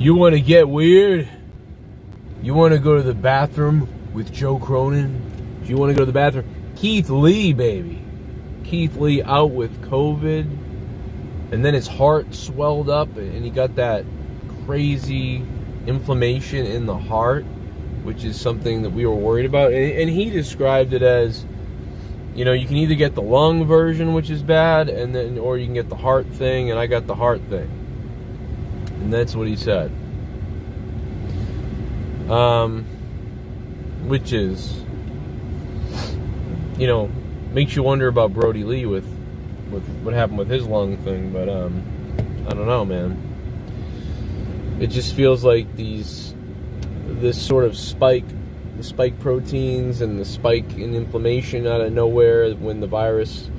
You want to get weird? You want to go to the bathroom with Joe Cronin? Do you want to go to the bathroom? Keith Lee, baby. Keith Lee out with COVID. And then his heart swelled up and he got that crazy inflammation in the heart, which is something that we were worried about. And he described it as, you know, you can either get the lung version, which is bad, and then, or you can get the heart thing, and I got the heart thing. And that's what he said. Which is, you know, makes you wonder about Brodie Lee with what happened with his lung thing, but I don't know, man. It just feels like this sort of spike, the spike proteins and the spike in inflammation out of nowhere when the virus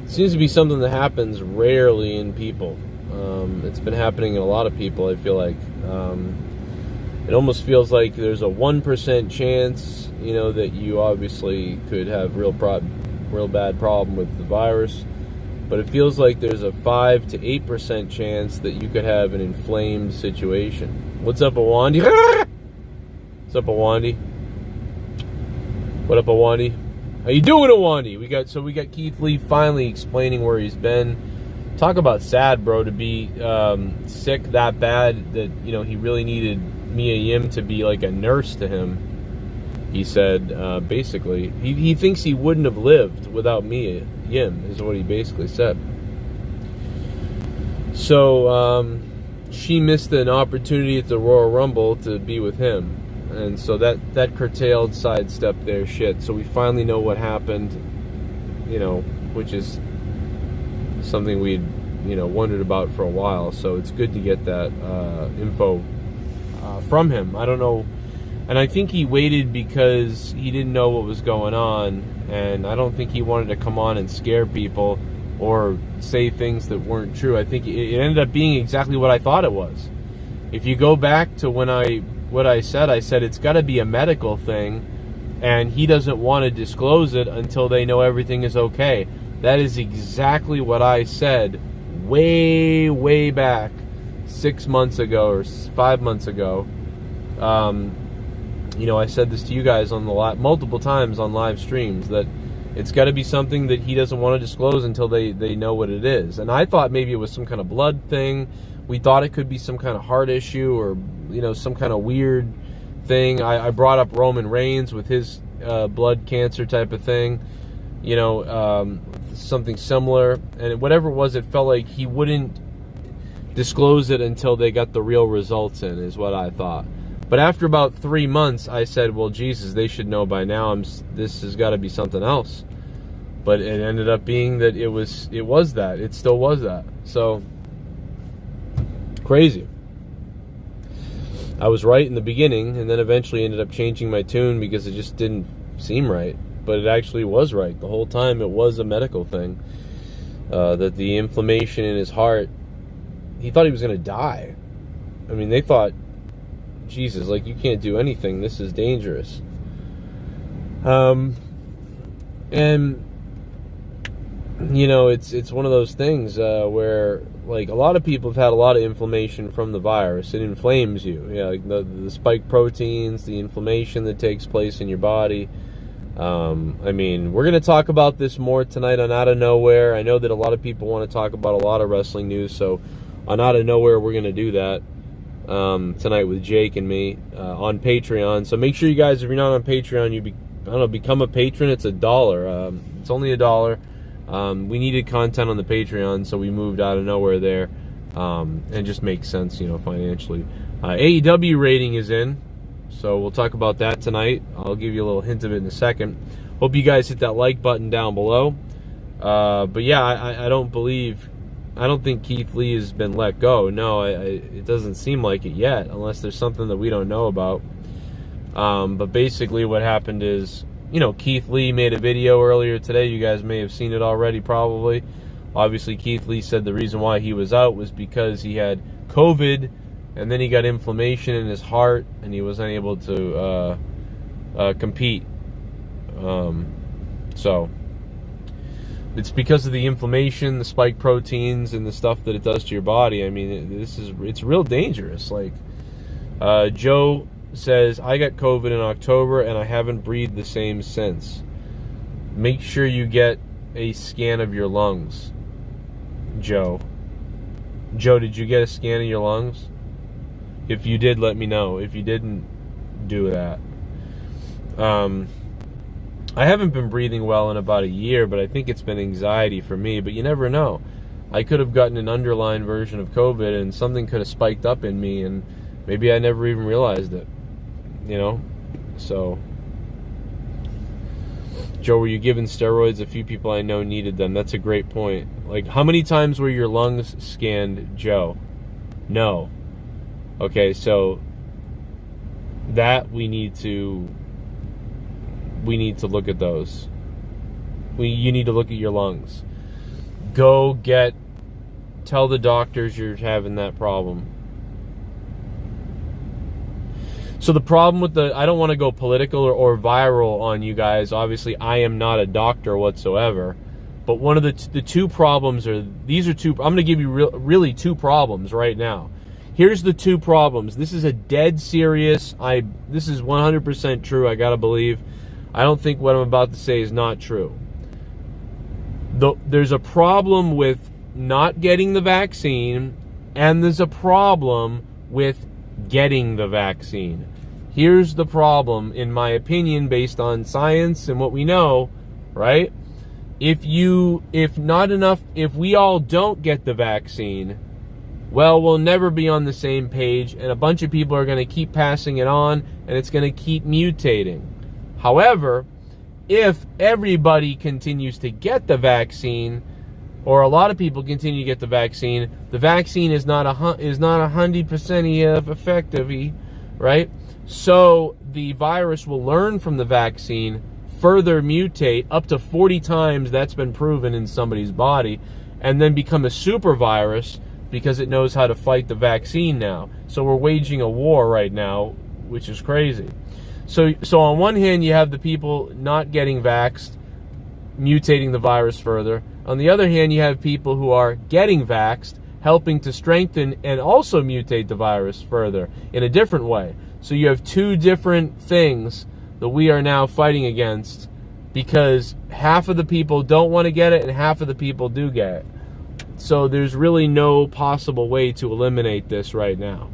seems to be something that happens rarely in people. It's been happening in a lot of people, I feel like. It almost feels like there's a 1% chance, you know, that you obviously could have real bad problem with the virus. But it feels like there's a 5 to 8% chance that you could have an inflamed situation. What's up, Awandi? What's up, Awandi? What up, Awandi? How you doing, Awandi? We got Keith Lee finally explaining where he's been. Talk about sad, bro, to be sick that bad that, you know, he really needed Mia Yim to be like a nurse to him. He said, basically, he thinks he wouldn't have lived without Mia Yim, is what he basically said. So, she missed an opportunity at the Royal Rumble to be with him. And so that curtailed, sidestepped their shit. So we finally know what happened, you know, which is something we'd, you know, wondered about for a while. So it's good to get that info from him. I don't know. And I think he waited because he didn't know what was going on, and I don't think he wanted to come on and scare people or say things that weren't true. I think it ended up being exactly what I thought it was. If you go back to what I said it's got to be a medical thing, and he doesn't want to disclose it until they know everything is okay. That is exactly what I said way back 6 months ago or 5 months ago. You know, I said this to you guys on the multiple times on live streams, that it's got to be something that he doesn't want to disclose until they know what it is. And I thought maybe it was some kind of blood thing. We thought it could be some kind of heart issue or, you know, some kind of weird thing. I brought up Roman Reigns with his blood cancer type of thing, you know, something similar. And whatever it was, it felt like he wouldn't disclose it until they got the real results in, is what I thought. But after about 3 months, I said, well, Jesus, they should know by now. This has got to be something else. But it ended up being that it was that. It still was that. So, crazy. I was right in the beginning, and then eventually ended up changing my tune because it just didn't seem right. But it actually was right. The whole time it was a medical thing. That the inflammation in his heart, he thought he was going to die. I mean, they thought, Jesus, like, you can't do anything. This is dangerous. And, you know, it's one of those things where, like, a lot of people have had a lot of inflammation from the virus. It inflames you. Yeah, like the spike proteins, the inflammation that takes place in your body. I mean, we're going to talk about this more tonight on Out of Nowhere. I know that a lot of people want to talk about a lot of wrestling news, so on Out of Nowhere, we're going to do that. Tonight with Jake and me on Patreon. So make sure you guys, if you're not on Patreon, become a patron. It's $1. It's only $1. We needed content on the Patreon, so we moved Out of Nowhere there, and it just makes sense, you know, financially. AEW rating is in, so we'll talk about that tonight. I'll give you a little hint of it in a second. Hope you guys hit that like button down below. But yeah, I don't think Keith Lee has been let go. No, it doesn't seem like it yet, unless there's something that we don't know about. But basically what happened is, you know, Keith Lee made a video earlier today. You guys may have seen it already, probably. Obviously, Keith Lee said the reason why he was out was because he had COVID, and then he got inflammation in his heart, and he wasn't able to compete. So it's because of the inflammation, the spike proteins, and the stuff that it does to your body. I mean, it's real dangerous. Like, Joe says, I got COVID in October and I haven't breathed the same since. Make sure you get a scan of your lungs. Joe, did you get a scan of your lungs? If you did, let me know. If you didn't, do that. I haven't been breathing well in about a year, but I think it's been anxiety for me. But you never know. I could have gotten an underlying version of COVID and something could have spiked up in me and maybe I never even realized it. You know? So, Joe, were you given steroids? A few people I know needed them. That's a great point. Like, how many times were your lungs scanned, Joe? No. Okay, so that we need to look at those. You need to look at your lungs. Tell the doctors you're having that problem. So the problem with I don't want to go political or viral on you guys. Obviously, I am not a doctor whatsoever. But one of the two problems these are two. I'm going to give you really two problems right now. Here's the two problems. This is a dead serious. This is 100% true. I gotta believe. I don't think what I'm about to say is not true. There's a problem with not getting the vaccine, and there's a problem with getting the vaccine. Here's the problem, in my opinion, based on science and what we know, right? If we all don't get the vaccine, well, we'll never be on the same page, and a bunch of people are going to keep passing it on, and it's going to keep mutating. However, if everybody continues to get the vaccine, or a lot of people continue to get the vaccine is not 100% effective, right? So the virus will learn from the vaccine, further mutate up to 40 times. That's been proven in somebody's body, and then become a super virus because it knows how to fight the vaccine now. So we're waging a war right now, which is crazy. So on one hand, you have the people not getting vaxxed, mutating the virus further. On the other hand, you have people who are getting vaxxed, helping to strengthen and also mutate the virus further in a different way. So you have two different things that we are now fighting against because half of the people don't want to get it and half of the people do get it. So there's really no possible way to eliminate this right now.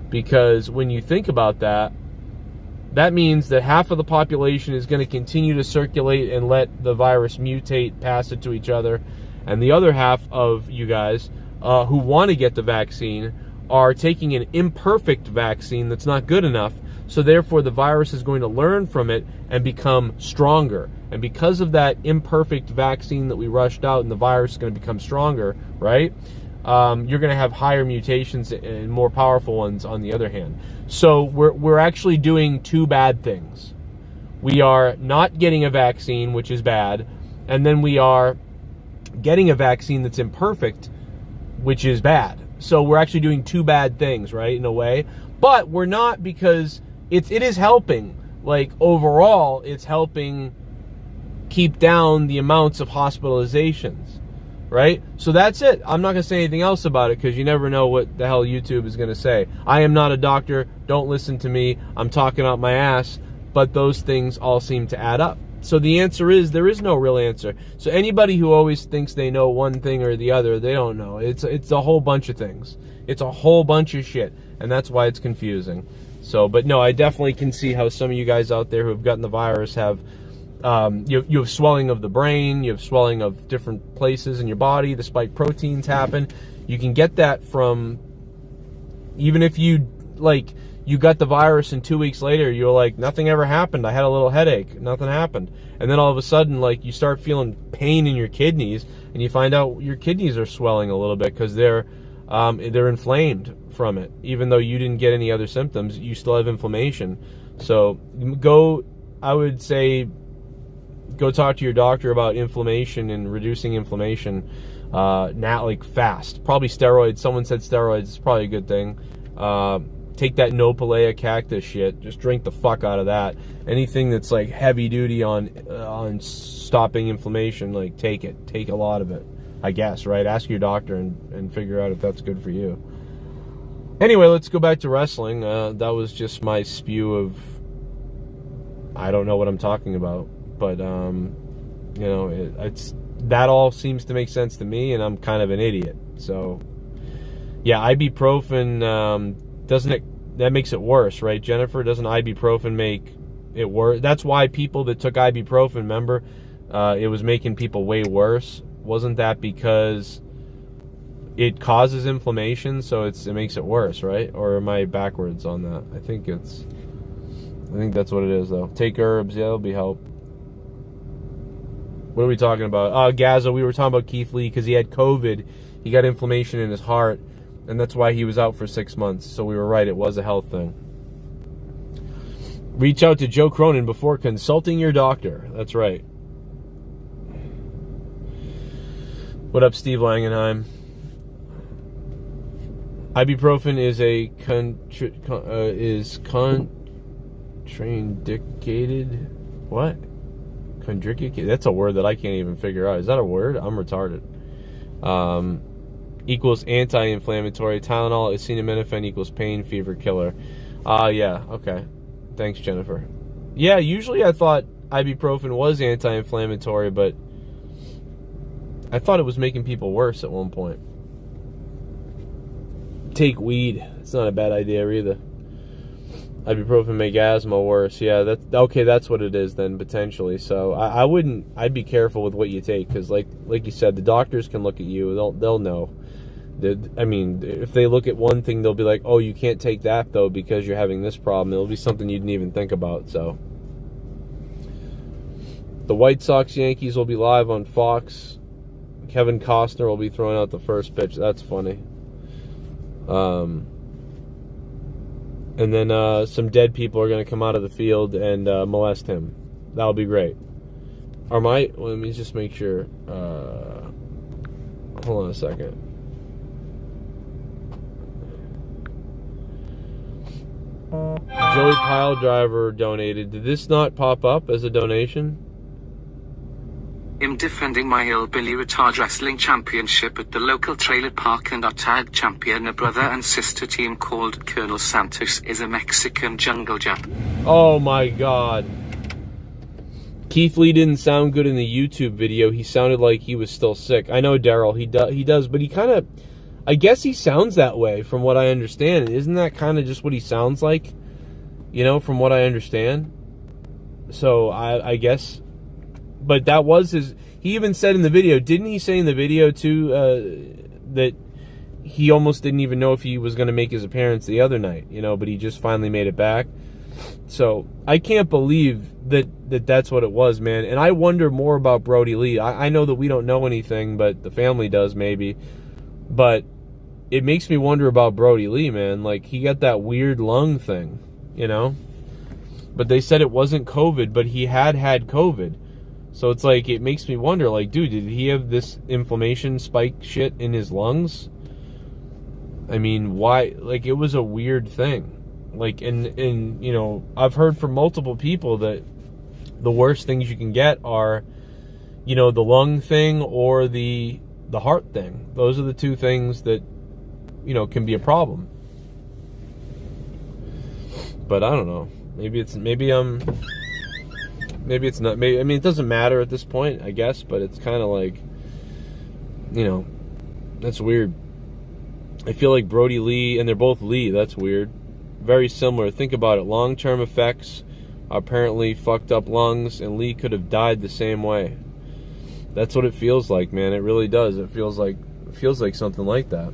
Because when you think about that, that means that half of the population is going to continue to circulate and let the virus mutate, pass it to each other. And the other half of you guys who want to get the vaccine are taking an imperfect vaccine that's not good enough. So therefore, the virus is going to learn from it and become stronger. And because of that imperfect vaccine that we rushed out and the virus is going to become stronger, right? You're going to have higher mutations and more powerful ones on the other hand. So we're actually doing two bad things. We are not getting a vaccine, which is bad, and then we are getting a vaccine that's imperfect, which is bad. So we're actually doing two bad things, right, in a way. But we're not, because it is helping. Like, overall, it's helping keep down the amounts of hospitalizations. Right? So that's it. I'm not going to say anything else about it because you never know what the hell YouTube is going to say. I am not a doctor. Don't listen to me. I'm talking out my ass. But those things all seem to add up. So the answer is there is no real answer. So anybody who always thinks they know one thing or the other, they don't know. It's a whole bunch of things. It's a whole bunch of shit. And that's why it's confusing. So, but no, I definitely can see how some of you guys out there who have gotten the virus have... you have swelling of the brain, you have swelling of different places in your body, the spike proteins happen. You can get that from, even if you got the virus and 2 weeks later, you're like, nothing ever happened, I had a little headache, nothing happened. And then all of a sudden, like, you start feeling pain in your kidneys, and you find out your kidneys are swelling a little bit because they're inflamed from it. Even though you didn't get any other symptoms, you still have inflammation. So I would say, go talk to your doctor about inflammation and reducing inflammation now, like, fast. Probably steroids. Someone said steroids is probably a good thing. Take that Nopalea cactus shit. Just drink the fuck out of that. Anything that's like heavy duty on stopping inflammation, like, take it. Take a lot of it, I guess, right? Ask your doctor and figure out if that's good for you. Anyway, let's go back to wrestling. That was just my spew of, I don't know what I'm talking about, but it's that all seems to make sense to me, and I'm kind of an idiot. So yeah, ibuprofen doesn't it? That makes it worse, right, Jennifer? Doesn't ibuprofen make it worse? That's why people that took ibuprofen, remember, it was making people way worse. Wasn't that because it causes inflammation, so it makes it worse, right? Or am I backwards on that? I think that's what it is, though. Take herbs, yeah, it'll be help. What are we talking about? Gaza, we were talking about Keith Lee because he had COVID. He got inflammation in his heart, and that's why he was out for 6 months. So we were right, it was a health thing. Reach out to Joe Cronin before consulting your doctor. That's right. What up, Steve Langenheim? Ibuprofen is contraindicated. What? Contraindicated? That's a word that I can't even figure out. Is that a word? I'm retarded. Equals anti-inflammatory. Tylenol, acetaminophen equals pain, fever killer. Yeah, okay. Thanks, Jennifer. Yeah, usually I thought ibuprofen was anti-inflammatory, but I thought it was making people worse at one point. Take weed. It's not a bad idea either. Ibuprofen make asthma worse. Yeah, that's what it is then, potentially. So I'd be careful with what you take, because like you said, the doctors can look at you. They'll know. I mean, if they look at one thing, they'll be like, oh, you can't take that though because you're having this problem. It'll be something you didn't even think about. So the White Sox Yankees will be live on Fox. Kevin Costner will be throwing out the first pitch. That's funny. And then some dead people are going to come out of the field and molest him. That'll be great. Let me just make sure. Hold on a second. Joey Piledriver donated. Did this not pop up as a donation? I'm defending my hillbilly retard wrestling championship at the local trailer park, and our tag champion, a brother and sister team called Colonel Santos, is a Mexican jungle jam. Oh my god. Keith Lee didn't sound good in the YouTube video. He sounded like he was still sick. I know, Daryl, he does, but he kind of, I guess he sounds that way from what I understand. Isn't that kind of just what he sounds like? You know, from what I understand. So I guess, but that was his, he even said in the video, didn't he say in the video too, that he almost didn't even know if he was going to make his appearance the other night, you know, but he just finally made it back. So I can't believe that's what it was, man. And I wonder more about Brodie Lee. I know that we don't know anything, but the family does maybe. But it makes me wonder about Brodie Lee, man. Like, he got that weird lung thing, you know? But they said it wasn't COVID, but he had COVID. So it's like, it makes me wonder, like, dude, did he have this inflammation spike shit in his lungs? I mean, why? Like, it was a weird thing. Like, and you know, I've heard from multiple people that the worst things you can get are, you know, the lung thing or the heart thing. Those are the two things that, you know, can be a problem. But I don't know. Maybe it's not. Maybe, I mean, it doesn't matter at this point, I guess. But it's kind of like, you know, that's weird. I feel like Brodie Lee, and they're both Lee. That's weird. Very similar. Think about it. Long-term effects, apparently fucked up lungs, and Lee could have died the same way. That's what it feels like, man. It really does. It feels like something like that.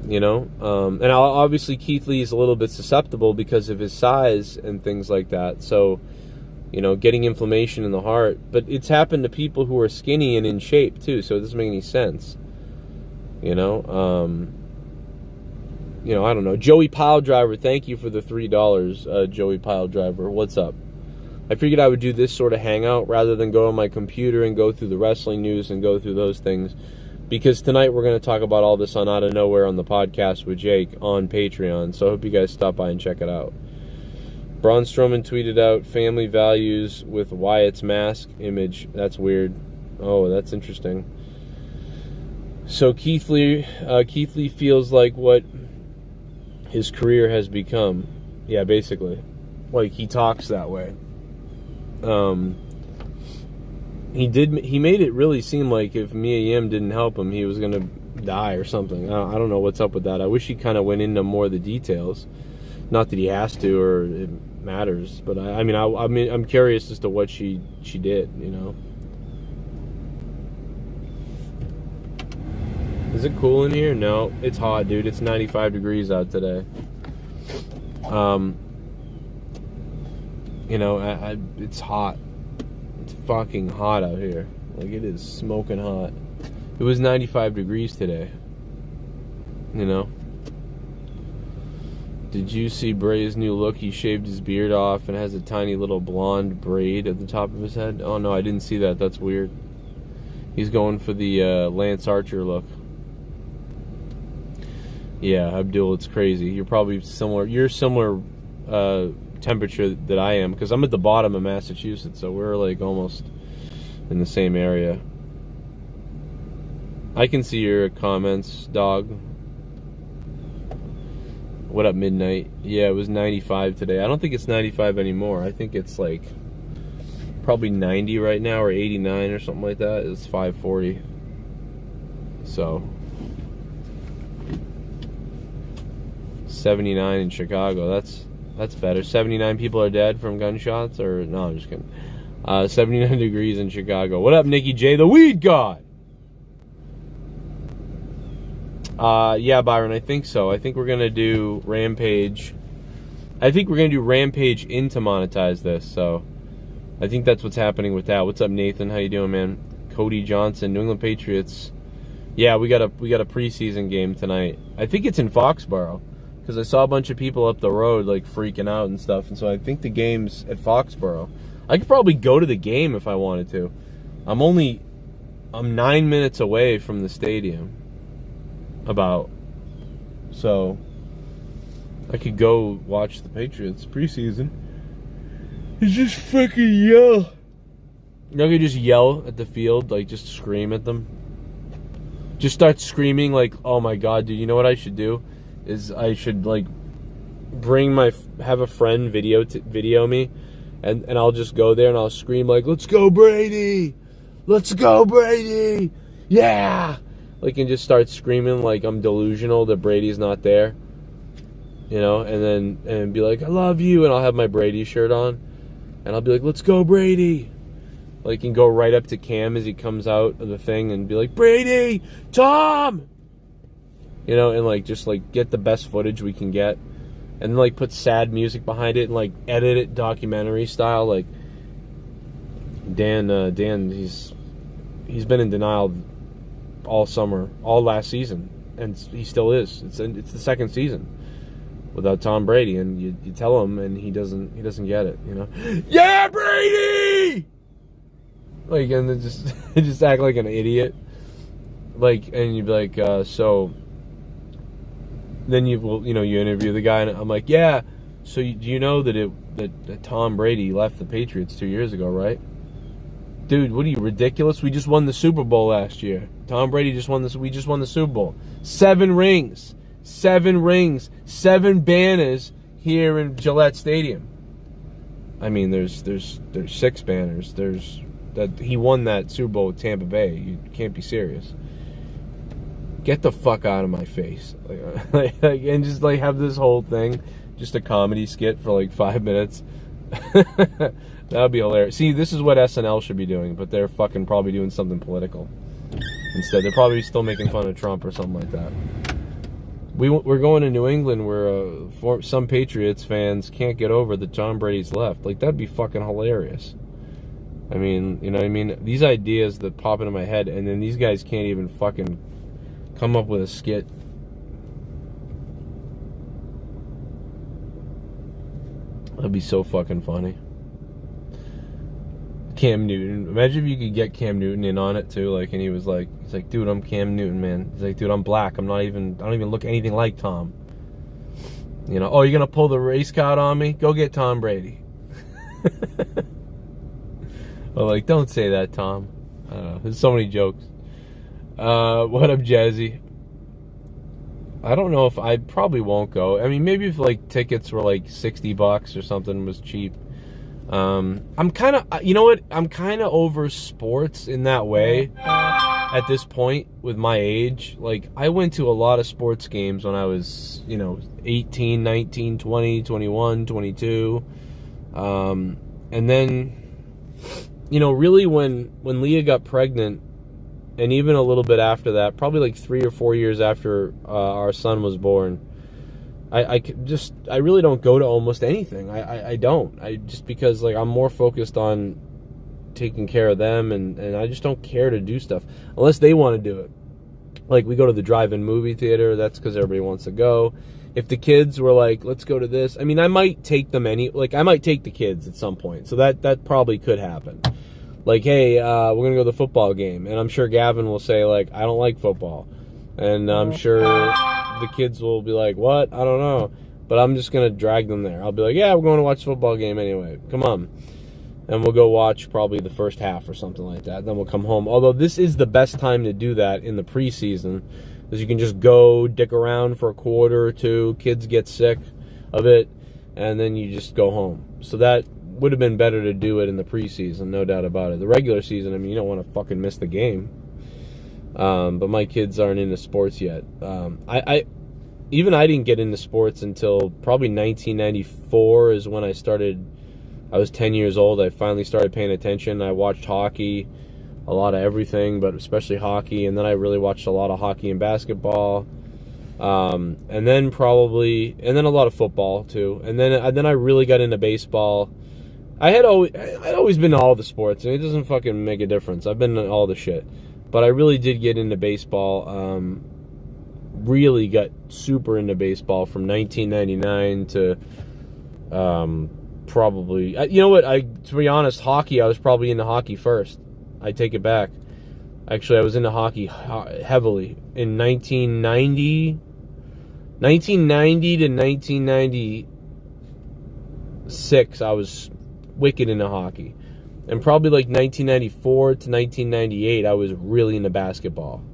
You know? And obviously Keith Lee is a little bit susceptible because of his size and things like that. So, you know, getting inflammation in the heart. But it's happened to people who are skinny and in shape, too, so it doesn't make any sense. You know? You know, I don't know. Joey Piledriver, thank you for the $3, Joey Piledriver. What's up? I figured I would do this sort of hangout rather than go on my computer and go through the wrestling news and go through those things. Because tonight we're going to talk about all this on Out of Nowhere on the podcast with Jake on Patreon. So I hope you guys stop by and check it out. Braun Strowman tweeted out family values with Wyatt's mask image. That's weird. Oh, that's interesting. So Keith Lee feels like what his career has become. Yeah, basically. Like, he talks that way. He made it really seem like if Mia Yim didn't help him, he was going to die or something. I don't know what's up with that. I wish he kind of went into more of the details. Not that he has to or it matters, but I'm curious as to what she did, you know. Is it cool in here? No, it's hot, dude. It's 95 degrees out today. You know, it's hot. It's fucking hot out here. Like, it is smoking hot. It was 95 degrees today. You know? Did you see Bray's new look? He shaved his beard off and has a tiny little blonde braid at the top of his head. Oh, no, I didn't see that. That's weird. He's going for the Lance Archer look. Yeah, Abdul, it's crazy. You're probably similar. You're similar temperature that I am, because I'm at the bottom of Massachusetts, so we're like almost in the same area. I can see your comments, dog. What up, Midnight? Yeah, it was 95 today. I don't think it's 95 anymore. I think it's like probably 90 right now, or 89 or something like that. It's 540. So 79 in Chicago. That's better. 79 people are dead from gunshots, or no, I'm just kidding. 79 degrees in Chicago. What up, Nikki J, the weed god? Yeah, Byron, I think so. I think we're gonna do Rampage. I think we're gonna do Rampage in to monetize this. So I think that's what's happening with that. What's up, Nathan? How you doing, man? Cody Johnson, New England Patriots. Yeah, we got a preseason game tonight. I think it's in Foxborough, because I saw a bunch of people up the road like freaking out and stuff, and so I think the game's at Foxborough. I could probably go to the game if I wanted to. I'm 9 minutes away from the stadium. So I could go watch the Patriots preseason. And just fucking yell. You know, I could just yell at the field, like just scream at them. Just start screaming like, oh my god, dude, you know what I should do? Is I should like have a friend video me, and I'll just go there and I'll scream like, let's go Brady! Let's go Brady! Yeah! Like, and just start screaming like I'm delusional that Brady's not there. You know, and be like, I love you, and I'll have my Brady shirt on, and I'll be like, let's go Brady! Like, and go right up to Cam as he comes out of the thing and be like, Brady! Tom! You know, and like just like get the best footage we can get, and then like put sad music behind it and like edit it documentary style. Like Dan, he's been in denial all summer, all last season, and he still is. It's the second season without Tom Brady, and you tell him and he doesn't get it. You know, yeah, Brady. Like, and then just act like an idiot. Like, and you'd be like, so. Then you interview the guy, and I'm like, yeah. So do you know that Tom Brady left the Patriots 2 years ago, right? Dude, what are you, ridiculous? We just won the Super Bowl last year. Tom Brady we just won the Super Bowl. 7 rings, 7 banners here in Gillette Stadium. I mean, there's 6 banners. There's that he won that Super Bowl with Tampa Bay. You can't be serious. Get the fuck out of my face. Like, and just like have this whole thing, just a comedy skit for like 5 minutes. That would be hilarious. See, this is what SNL should be doing, but they're fucking probably doing something political instead. They're probably still making fun of Trump or something like that. We're going to New England where some Patriots fans can't get over that Tom Brady's left. Like, that'd be fucking hilarious. I mean, you know what I mean? These ideas that pop into my head, and then these guys can't even fucking come up with a skit. That'd be so fucking funny. Cam Newton. Imagine if you could get Cam Newton in on it too, like, and he's like, dude, I'm Cam Newton, man. He's like, dude, I'm black. I don't even look anything like Tom. You know, oh, you're gonna pull the race card on me? Go get Tom Brady. Well, like, don't say that, Tom. I don't know. There's so many jokes. What up, Jazzy? I don't know if I probably won't go. I mean, maybe if like tickets were like $60 or something was cheap. I'm kind of, you know what? I'm kind of over sports in that way at this point with my age. Like, I went to a lot of sports games when I was, 18, 19, 20, 21, 22. And then, really when Leah got pregnant, and even a little bit after that, probably like 3 or 4 years after our son was born, I really don't go to almost anything. I don't. Just because like I'm more focused on taking care of them, and I just don't care to do stuff unless they want to do it. Like, we go to the drive-in movie theater. That's because everybody wants to go. If the kids were like, let's go to this, I mean, I might take them I might take the kids at some point. So that probably could happen. Like, hey, we're going to go to the football game. And I'm sure Gavin will say, like, I don't like football. And I'm sure the kids will be like, what? I don't know. But I'm just going to drag them there. I'll be like, yeah, we're going to watch the football game anyway. Come on. And we'll go watch probably the first half or something like that. Then we'll come home. Although this is the best time to do that in the preseason, because you can just go dick around for a quarter or two. Kids get sick of it. And then you just go home. So that would have been better to do it in the preseason, no doubt about it. The regular season, I mean, you don't want to fucking miss the game. But my kids aren't into sports yet. I didn't get into sports until probably 1994 is when I started. I was 10 years old. I finally started paying attention. I watched hockey, a lot of everything, but especially hockey. And then I really watched a lot of hockey and basketball. And then a lot of football too. And then I really got into baseball. I'd always been to all the sports, and it doesn't fucking make a difference. I've been to all the shit. But I really did get into baseball. Really got super into baseball from 1999 to probably... you know what? To be honest, hockey, I was probably into hockey first. I take it back. Actually, I was into hockey heavily. In 1990 to 1996, I was wicked into hockey. And probably like 1994 to 1998, I was really into basketball.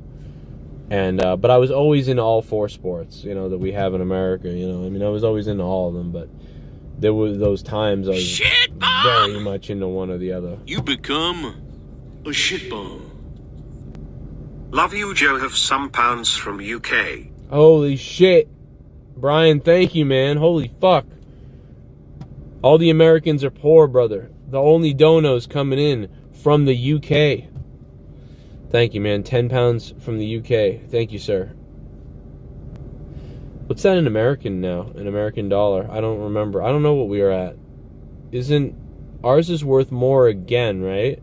And but I was always into all four sports, that we have in America. I mean, I was always into all of them, but there were those times I was very much into one or the other. You become a shit bomb. Love you, Joe. Have some pounds from UK. Holy shit. Brian, thank you, man. Holy fuck. All the Americans are poor, brother. The only donos coming in from the UK. Thank you, man. 10 pounds from the UK. Thank you, sir. What's that in American now? An American dollar? I don't remember. I don't know what we are at. Ours is worth more again, right?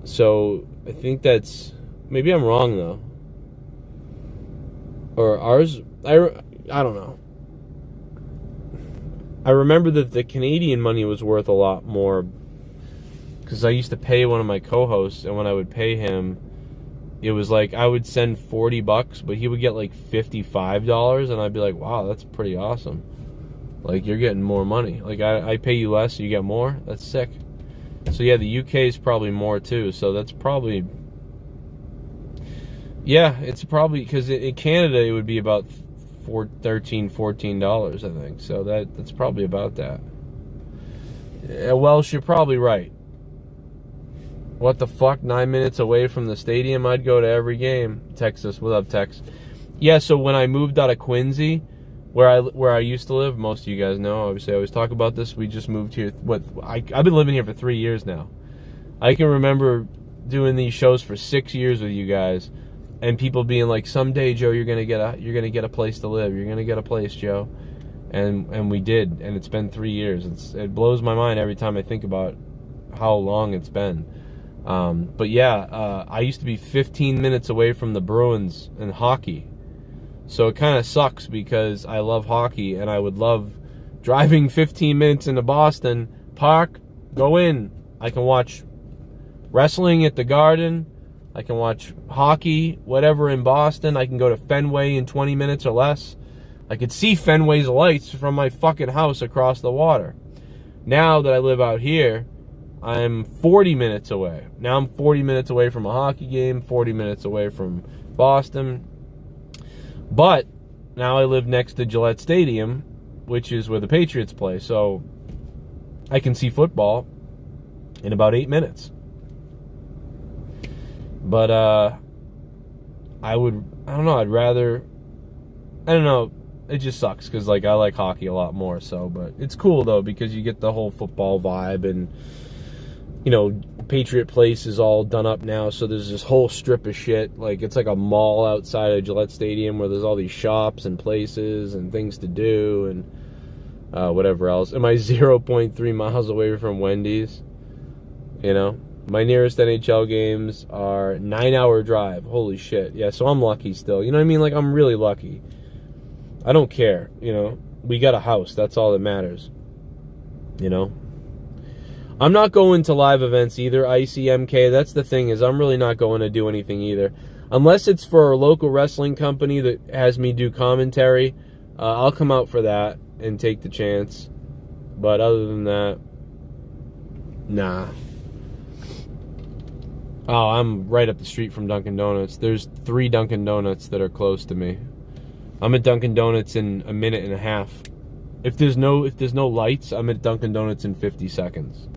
So, I think that's... Maybe I'm wrong, though. Or ours... I don't know. I remember that the Canadian money was worth a lot more, because I used to pay one of my co-hosts, and when I would pay him, it was like I would send $40, but he would get like $55, and I'd be like, wow, that's pretty awesome. Like, you're getting more money. Like, I pay you less, you get more? That's sick. So yeah, the UK is probably more too, so that's probably... Yeah, it's probably, because in Canada it would be about $13, $14, I think. So that's probably about that. Yeah, Welsh, you're probably right. What the fuck? 9 minutes away from the stadium? I'd go to every game. Texas, what up, Tex? Yeah, so when I moved out of Quincy, where I used to live, most of you guys know, obviously I always talk about this, we just moved here. I've been living here for 3 years now. I can remember doing these shows for 6 years with you guys, and people being like, someday, Joe, you're gonna get a place to live. You're gonna get a place, Joe. And we did, and it's been 3 years. It blows my mind every time I think about how long it's been. But yeah, I used to be 15 minutes away from the Bruins and hockey. So it kind of sucks because I love hockey, and I would love driving 15 minutes into Boston, park, go in. I can watch wrestling at the Garden. I can watch hockey, whatever, in Boston. I can go to Fenway in 20 minutes or less. I could see Fenway's lights from my fucking house across the water. Now that I live out here, I'm 40 minutes away. Now I'm 40 minutes away from a hockey game, 40 minutes away from Boston. But now I live next to Gillette Stadium, which is where the Patriots play. So I can see football in about 8 minutes. But I don't know, it just sucks because like I like hockey a lot more, so, but it's cool though because you get the whole football vibe, and you know, Patriot Place is all done up now, so there's this whole strip of shit, like it's like a mall outside of Gillette Stadium where there's all these shops and places and things to do and whatever else. Am I 0.3 miles away from Wendy's? You know, my nearest NHL games are 9-hour drive. Holy shit. Yeah, so I'm lucky still. You know what I mean? Like, I'm really lucky. I don't care, you know. We got a house. That's all that matters. You know? I'm not going to live events either, ICMK. That's the thing, is I'm really not going to do anything either. Unless it's for a local wrestling company that has me do commentary, I'll come out for that and take the chance. But other than that, nah. Oh, I'm right up the street from Dunkin' Donuts. There's 3 Dunkin' Donuts that are close to me. I'm at Dunkin' Donuts in a minute and a half. If there's no lights, I'm at Dunkin' Donuts in 50 seconds.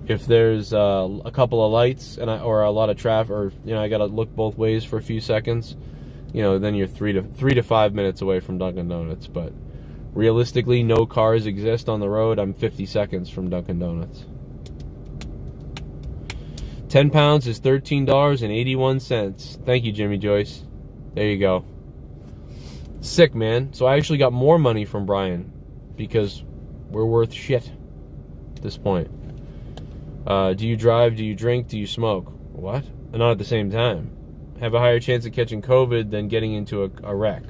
If there's a couple of lights or a lot of traffic, or you know, I gotta look both ways for a few seconds, you know, then you're 3 to 5 minutes away from Dunkin' Donuts. But realistically, no cars exist on the road. I'm 50 seconds from Dunkin' Donuts. 10 pounds is $13.81. Thank you, Jimmy Joyce. There you go. Sick, man. So I actually got more money from Brian because we're worth shit at this point. Do you drive? Do you drink? Do you smoke? What? Not at the same time. Have a higher chance of catching COVID than getting into a wreck.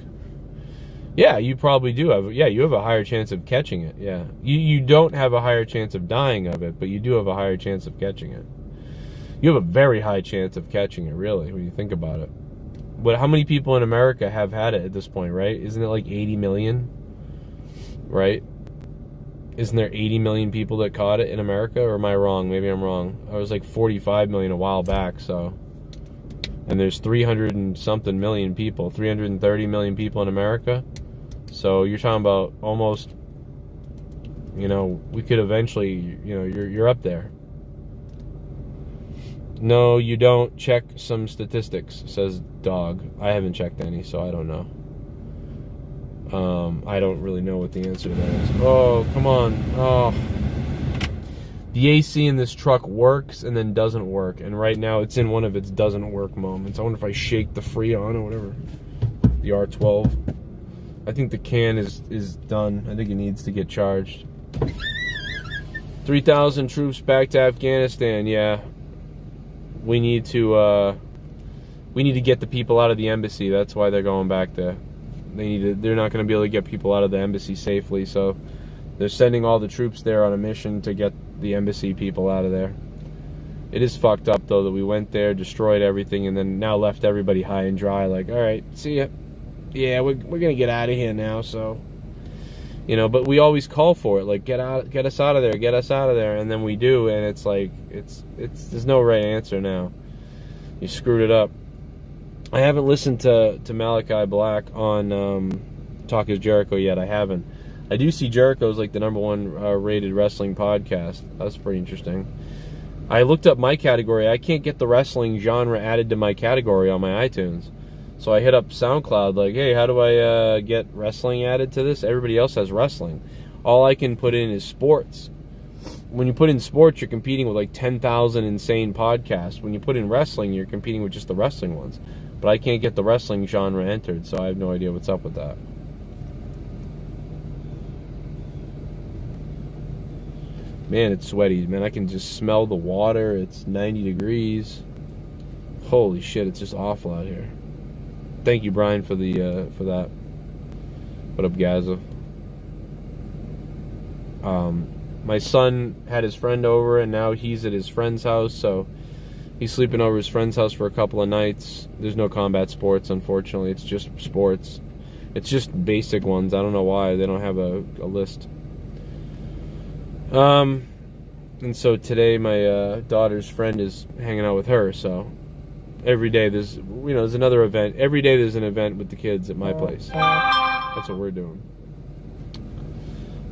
Yeah, you probably do have. Yeah, you have a higher chance of catching it. Yeah. You don't have a higher chance of dying of it, but you do have a higher chance of catching it. You have a very high chance of catching it, really, when you think about it. But how many people in America have had it at this point, right? Isn't it like 80 million? Right? Isn't there 80 million people that caught it in America? Or am I wrong? Maybe I'm wrong. I was like 45 million a while back, so. And there's 300 and something million people. 330 million people in America. So you're talking about almost, you know, we could eventually, you know, you're up there. No, you don't. Check some statistics, says Dog. I haven't checked any, so I don't know. I don't really know what the answer to that is. Oh, come on. Oh. The AC in this truck works and then doesn't work. And right now it's in one of its doesn't work moments. I wonder if I shake the Freon or whatever. The R12. I think the can is done. I think it needs to get charged. 3,000 troops back to Afghanistan, yeah. We need to get the people out of the embassy. That's why they're going back there. They're not going to be able to get people out of the embassy safely, so they're sending all the troops there on a mission to get the embassy people out of there. It is fucked up though that we went there, destroyed everything, and then now left everybody high and dry. Like, all right, see ya. Yeah, we're gonna get out of here now. So, you know, but we always call for it. Like, get us out of there, get us out of there, and then we do, and it's like it's there's no right answer now. You screwed it up. I haven't listened to Malachi Black on Talk Is Jericho yet. I haven't. I do see Jericho's like the #1 rated wrestling podcast. That's pretty interesting. I looked up my category. I can't get the wrestling genre added to my category on my iTunes. So I hit up SoundCloud like, hey, how do I get wrestling added to this? Everybody else has wrestling. All I can put in is sports. When you put in sports, you're competing with like 10,000 insane podcasts. When you put in wrestling, you're competing with just the wrestling ones. But I can't get the wrestling genre entered, so I have no idea what's up with that. Man, it's sweaty, man. I can just smell the water. It's 90 degrees. Holy shit, it's just awful out here. Thank you, Brian, for that. What up, Gaza? My son had his friend over, and now he's at his friend's house, so he's sleeping over his friend's house for a couple of nights. There's no combat sports, unfortunately. It's just sports. It's just basic ones. I don't know why. They don't have a list. And so today my daughter's friend is hanging out with her, so every day there's, there's another event. Every day there's an event with the kids at my place. That's what we're doing.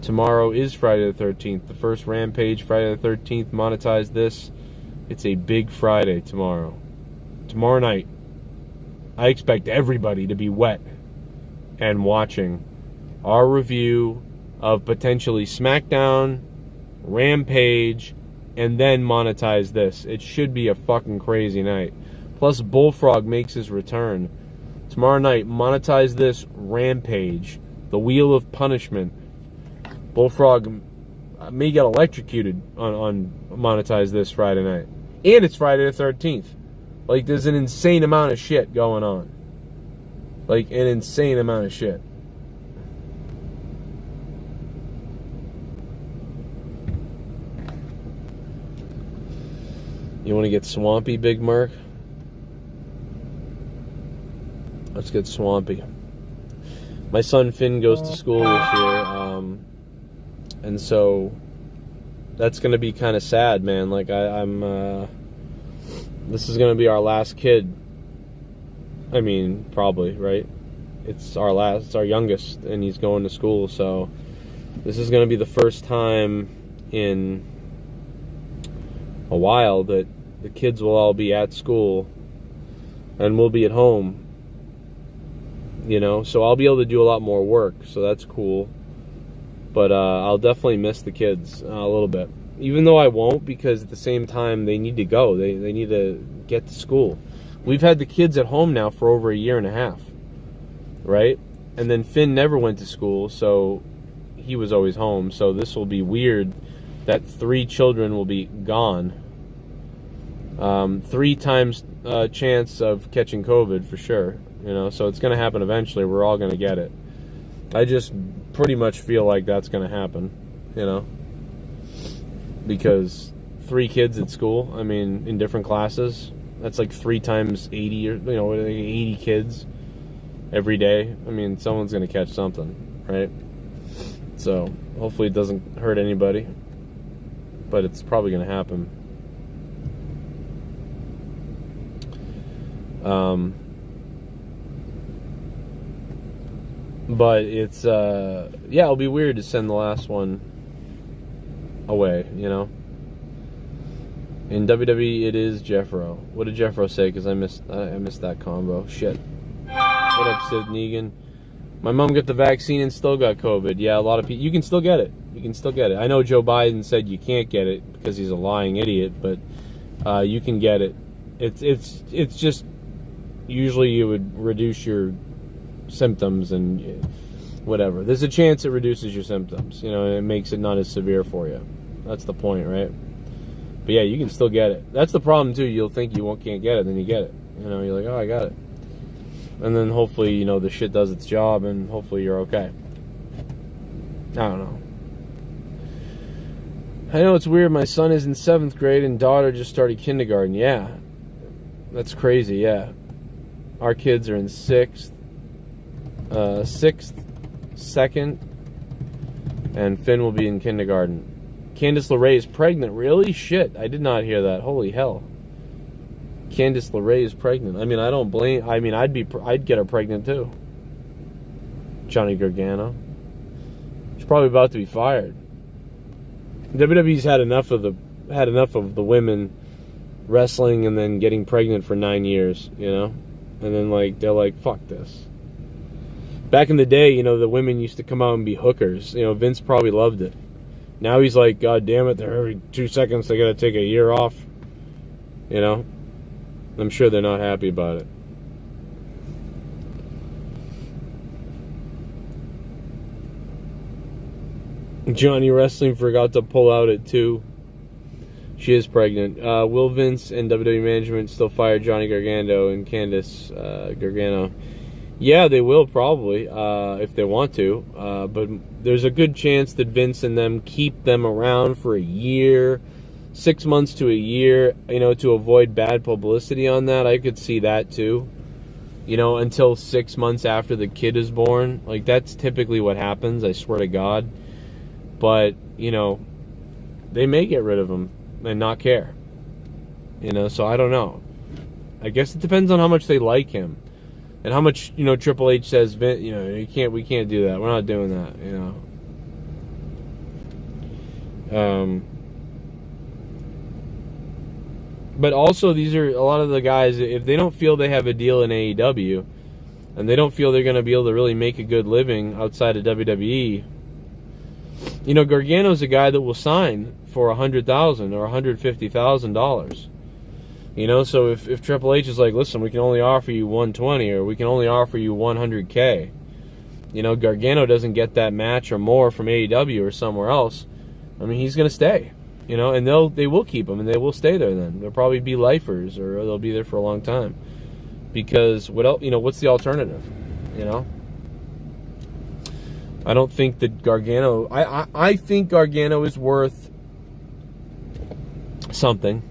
Tomorrow is Friday the 13th. The first Rampage, Friday the 13th. Monetize this. It's a big Friday tomorrow. Tomorrow night, I expect everybody to be wet and watching our review of potentially SmackDown, Rampage, and then monetize this. It should be a fucking crazy night. Plus, Bullfrog makes his return. Tomorrow night, monetize this, Rampage, the Wheel of Punishment. Bullfrog may get electrocuted on monetize this Friday night. And it's Friday the 13th. Like, there's an insane amount of shit going on. Like, an insane amount of shit. You want to get swampy, Big Merc? Let's get swampy. My son Finn goes to school this year, and so that's going to be kind of sad, man. Like, this is going to be our last kid. I mean, probably, right? It's our youngest, and he's going to school, so this is going to be the first time in a while that the kids will all be at school and we'll be at home, so I'll be able to do a lot more work, so that's cool. But I'll definitely miss the kids a little bit, even though I won't, because at the same time they need to go. They need to get to school. We've had the kids at home now for over a year and a half, right? And then Finn never went to school, so he was always home. So this will be weird that 3 children will be gone. 3 times chance of catching COVID for sure, so it's going to happen eventually. We're all going to get it. I just pretty much feel like that's going to happen, because 3 kids at school, I mean, in different classes, that's like 3 times 80, or 80 kids every day. I mean, someone's going to catch something, right? So hopefully it doesn't hurt anybody, but it's probably going to happen. But it's it'll be weird to send the last one away, In WWE, it is Jeffro. What did Jeffro say? Because I missed that combo. Shit. What up, Sid Negan? My mom got the vaccine and still got COVID. Yeah, a lot of people. You can still get it. I know Joe Biden said you can't get it because he's a lying idiot, but you can get it. It's just usually you would reduce your symptoms and whatever. There's a chance it reduces your symptoms, and it makes it not as severe for you. That's the point, right? But yeah, you can still get it. That's the problem too. You'll think you can't get it, then you get it. You're like, oh, I got it. And then hopefully, the shit does its job, and hopefully you're okay. I don't know. I know it's weird. My son is in 7th grade and daughter just started kindergarten. Yeah. That's crazy, yeah. Our kids are in 6th, 2nd, and Finn will be in kindergarten. Candice LeRae is pregnant. Really? Shit, I did not hear that. Holy hell. Candice LeRae is pregnant. I mean, I don't blame... I mean, I'd get her pregnant too. Johnny Gargano. She's probably about to be fired. WWE's had enough of the women wrestling and then getting pregnant for 9 years, And then, they're like, fuck this. Back in the day, the women used to come out and be hookers. Vince probably loved it. Now he's like, God damn it, they're every 2 seconds they gotta take a year off. I'm sure they're not happy about it. Johnny Wrestling forgot to pull out at 2. She is pregnant. Will Vince and WWE management still fire Johnny Gargano and Candice Gargano? Yeah, they will probably, if they want to. But there's a good chance that Vince and them keep them around for a year, 6 months to a year, to avoid bad publicity on that. I could see that too. Until 6 months after the kid is born. Like, that's typically what happens, I swear to God. But, they may get rid of him and not care. You know, so I don't know. I guess it depends on how much they like him. And how much, you know, Triple H says, you know, we can't do that. We're not doing that, you know. But also, these are a lot of the guys, if they don't feel they have a deal in AEW, and they don't feel they're going to be able to really make a good living outside of WWE, you know, Gargano's a guy that will sign for $100,000 or $150,000. You know, so if Triple H is like, listen, we can only offer you 120, or we can only offer you 100K, you know, Gargano doesn't get that match or more from AEW or somewhere else, I mean, he's going to stay, you know, and they will keep him, and they will stay there then. They'll probably be lifers, or they'll be there for a long time. Because what else, you know, what's the alternative, you know? I don't think that Gargano, I think Gargano is worth something.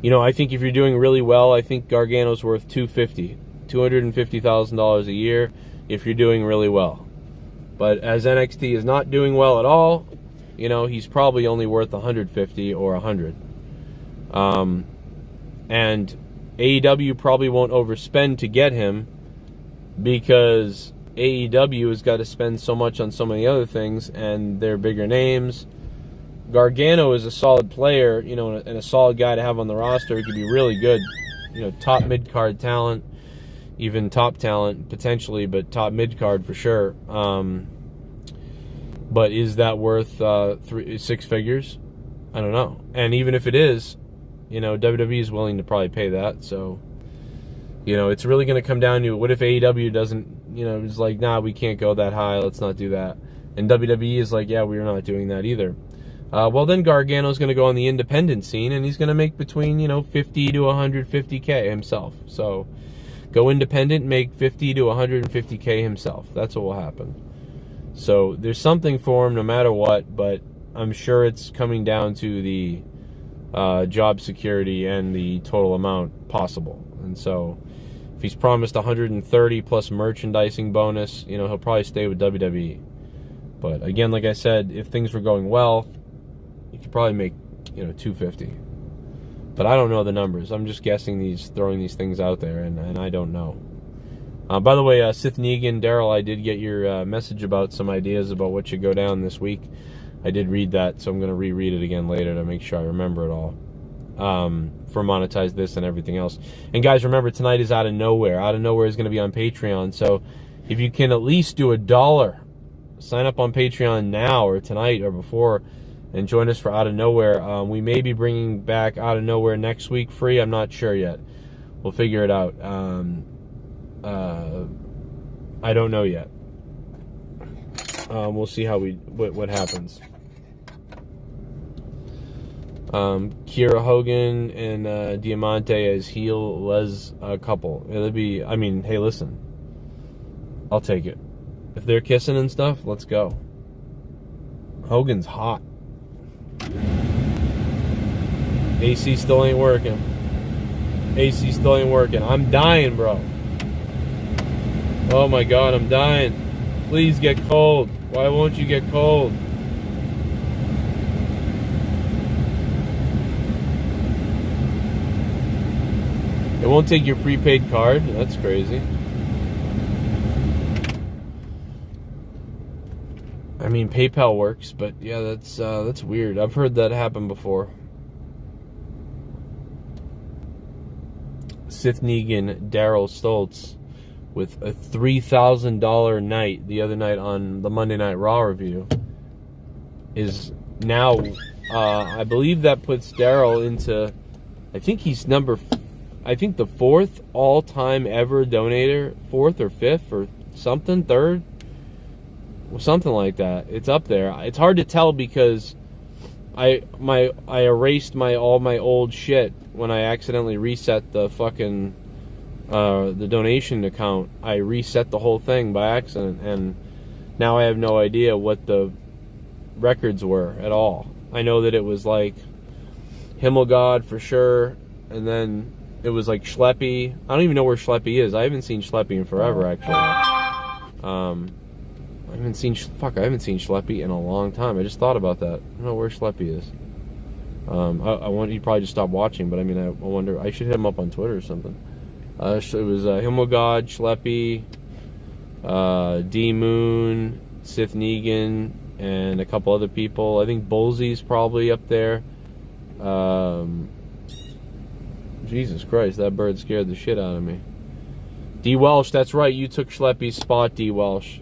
You know, I think if you're doing really well, I think Gargano's worth $250,000 a year if you're doing really well. But as NXT is not doing well at all, you know, he's probably only worth 150 or 100. And AEW probably won't overspend to get him, because AEW has got to spend so much on so many other things, and they're bigger names. Gargano is a solid player, you know, and a solid guy to have on the roster. He could be really good, you know, top mid-card talent, even top talent potentially, but top mid-card for sure. But is that worth 6 figures? I don't know. And even if it is, you know, WWE is willing to probably pay that. So, you know, it's really going to come down to, what if AEW doesn't, you know, is like, nah, we can't go that high, let's not do that. And WWE is like, yeah, we're not doing that either. Well, then Gargano's going to go on the independent scene, and he's going to make between, you know, 50 to 150K himself. So go independent, make 50 to 150K himself. That's what will happen. So there's something for him no matter what, but I'm sure it's coming down to the job security and the total amount possible. And so if he's promised 130 plus merchandising bonus, you know, he'll probably stay with WWE. But again, like I said, if things were going well, you could probably make, you know, 250. But I don't know the numbers. I'm just guessing throwing these things out there, and I don't know. By the way, Sith Negan, Daryl, I did get your message about some ideas about what should go down this week. I did read that, so I'm going to reread it again later to make sure I remember it all. For Monetize This and everything else. And guys, remember, tonight is Out of Nowhere. Out of Nowhere is going to be on Patreon, so if you can at least do $1, sign up on Patreon now or tonight or before, and join us for Out of Nowhere. We may be bringing back Out of Nowhere next week free. I'm not sure yet. We'll figure it out. I don't know yet. We'll see how what happens. Kiera Hogan and Diamante as heel les couple. It'll be, I mean, hey, listen, I'll take it. If they're kissing and stuff, let's go. Hogan's hot. AC still ain't working. AC still ain't working. I'm dying, bro. Oh my God, I'm dying. Please get cold. Why won't you get cold? It won't take your prepaid card? That's crazy. I mean, PayPal works, but yeah, that's weird. I've heard that happen before. Sith Negan, Daryl Stoltz, with a $3,000 night the other night on the Monday Night Raw review, is now, I believe that puts Daryl into, I think he's the fourth all-time ever donator, fourth or fifth or something, third, something like that. It's up there. It's hard to tell because I erased all my old shit when I accidentally reset the fucking the donation account. I reset the whole thing by accident, and now I have no idea what the records were at all. I know that it was like Himmelgod for sure, and then it was like Schleppy. I don't even know where Schleppy is. I haven't seen Schleppy in forever, actually. I haven't seen Schleppy in a long time. I just thought about that. I don't know where Schleppy is. I wonder, he probably just stopped watching, but I mean, I wonder, I should hit him up on Twitter or something. It was Himmelgod, Schleppy, D-Moon, Sith Negan, and a couple other people. I think Bullsy's probably up there. Jesus Christ, that bird scared the shit out of me. D. Welsh, that's right, you took Schleppy's spot, D. Welsh.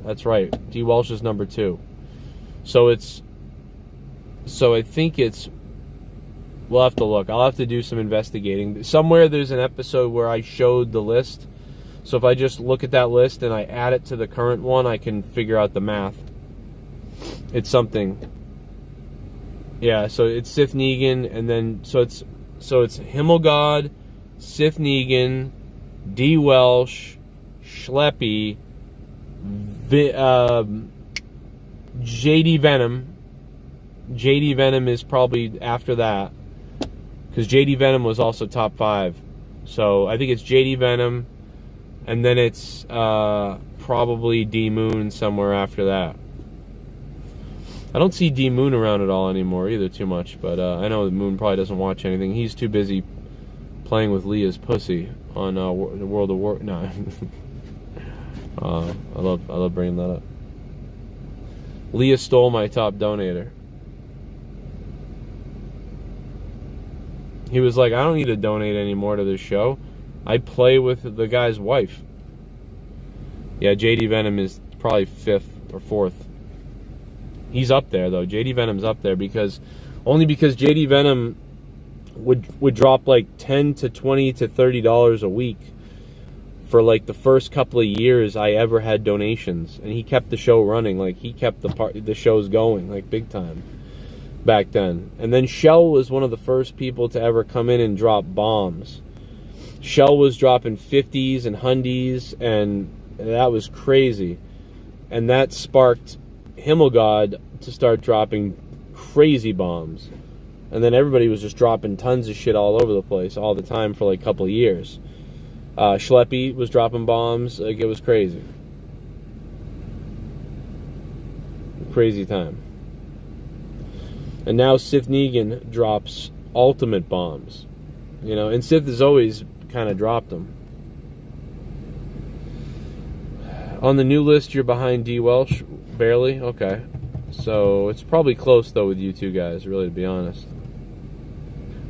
That's right, D. Welsh is number 2. So I think it's, we'll have to look. I'll have to do some investigating. Somewhere there's an episode where I showed the list. So if I just look at that list and I add it to the current one, I can figure out the math. It's something. Yeah, so it's Sith Negan, and then so it's Himmelgod, Sith Negan, D. Welsh, Schleppy, JD Venom. JD Venom is probably after that, because JD Venom was also top 5. So I think it's JD Venom, and then it's probably D Moon somewhere after that. I don't see D Moon around at all anymore either too much, but I know that Moon probably doesn't watch anything. He's too busy playing with Leah's pussy on World of War. No, I love bringing that up. Leah stole my top donator. He was like, I don't need to donate anymore to this show. I play with the guy's wife. Yeah, JD Venom is probably 5th or 4th. He's up there though. JD Venom's up there because JD Venom would drop like $10 to $20 to $30 a week for like the first couple of years I ever had donations, and he kept the show running. Like he kept the shows going like big time back then. And then Shell was one of the first people to ever come in and drop bombs. Shell was dropping 50s and 100s, and that was crazy. And that sparked Himmelgod to start dropping crazy bombs. And then everybody was just dropping tons of shit all over the place all the time for like a couple of years. Schleppy was dropping bombs. Like, it was crazy. Crazy time. And now Sith Negan drops ultimate bombs. You know, and Sith has always kind of dropped them. On the new list, you're behind D. Welsh. Barely? Okay. So, it's probably close, though, with you two guys, really, to be honest.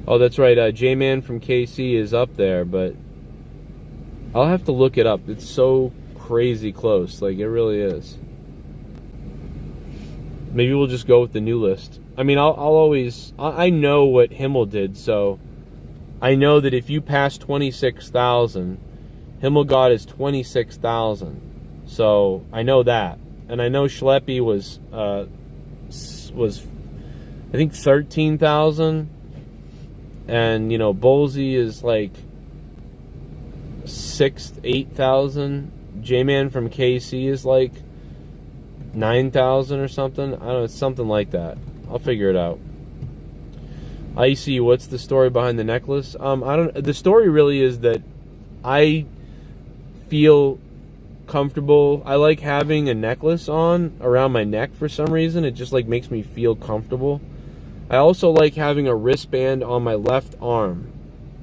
Oh, that's right. J-Man from KC is up there, but I'll have to look it up. It's so crazy close. Like, it really is. Maybe we'll just go with the new list. I mean, I'll always... I know what Himmel did, so... I know that if you pass 26,000, Himmelgod is 26,000. So, I know that. And I know Schleppy was I think 13,000. And, you know, Bullsy is like 8,000. J-Man from KC is like 9,000 or something. I don't know, it's something like that. I'll figure it out. Icy, what's the story behind the necklace? The story really is that I feel comfortable. I like having a necklace on around my neck for some reason. It just like makes me feel comfortable. I also like having a wristband on my left arm,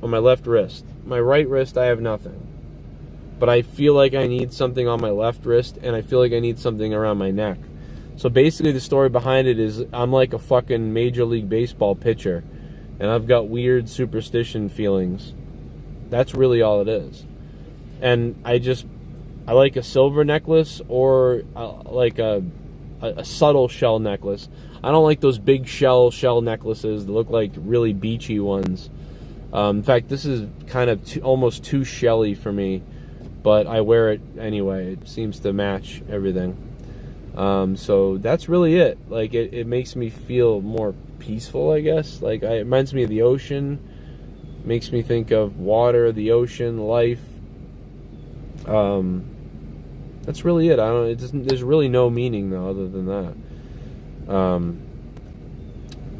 on my left wrist. My right wrist, I have nothing. But I feel like I need something on my left wrist, and I feel like I need something around my neck. So basically the story behind it is I'm like a fucking Major League Baseball pitcher, and I've got weird superstition feelings. That's really all it is. And I like a silver necklace or like a subtle shell necklace. I don't like those big shell necklaces that look like really beachy ones. In fact, this is kind of almost too shelly for me, but I wear it anyway. It seems to match everything. So that's really it. Like, it makes me feel more peaceful, I guess. Like, it reminds me of the ocean. Makes me think of water, the ocean, life. That's really it. There's really no meaning, though, other than that.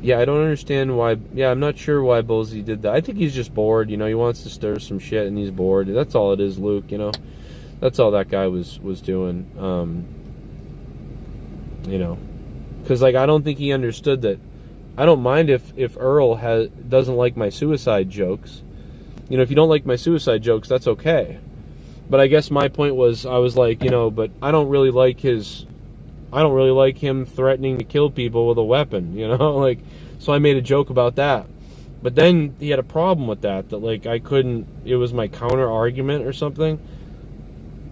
Yeah, I don't understand why. Yeah, I'm not sure why Bullsy did that. I think he's just bored. You know, he wants to stir some shit and he's bored. That's all it is, Luke. You know, that's all that guy was doing. You know, because like I don't think he understood that I don't mind if Earl doesn't like my suicide jokes. You know, if you don't like my suicide jokes, that's okay. But I guess my point was, I was like, you know, but I don't really like him threatening to kill people with a weapon, you know, like, so I made a joke about that. But then he had a problem with that like I couldn't, it was my counter argument or something.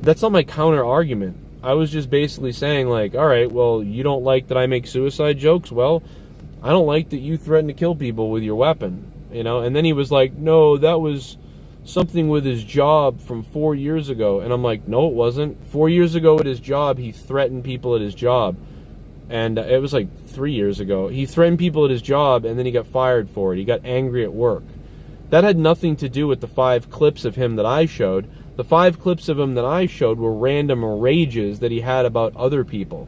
That's not my counter argument. I was just basically saying, like, all right, well, you don't like that I make suicide jokes? Well, I don't like that you threaten to kill people with your weapon, you know? And then he was like, no, that was something with his job from 4 years ago. And I'm like, no, it wasn't. 4 years ago at his job, he threatened people at his job. And it was like 3 years ago. He threatened people at his job, and then he got fired for it. He got angry at work. That had nothing to do with the 5 clips of him that I showed. The 5 clips of him that I showed were random rages that he had about other people,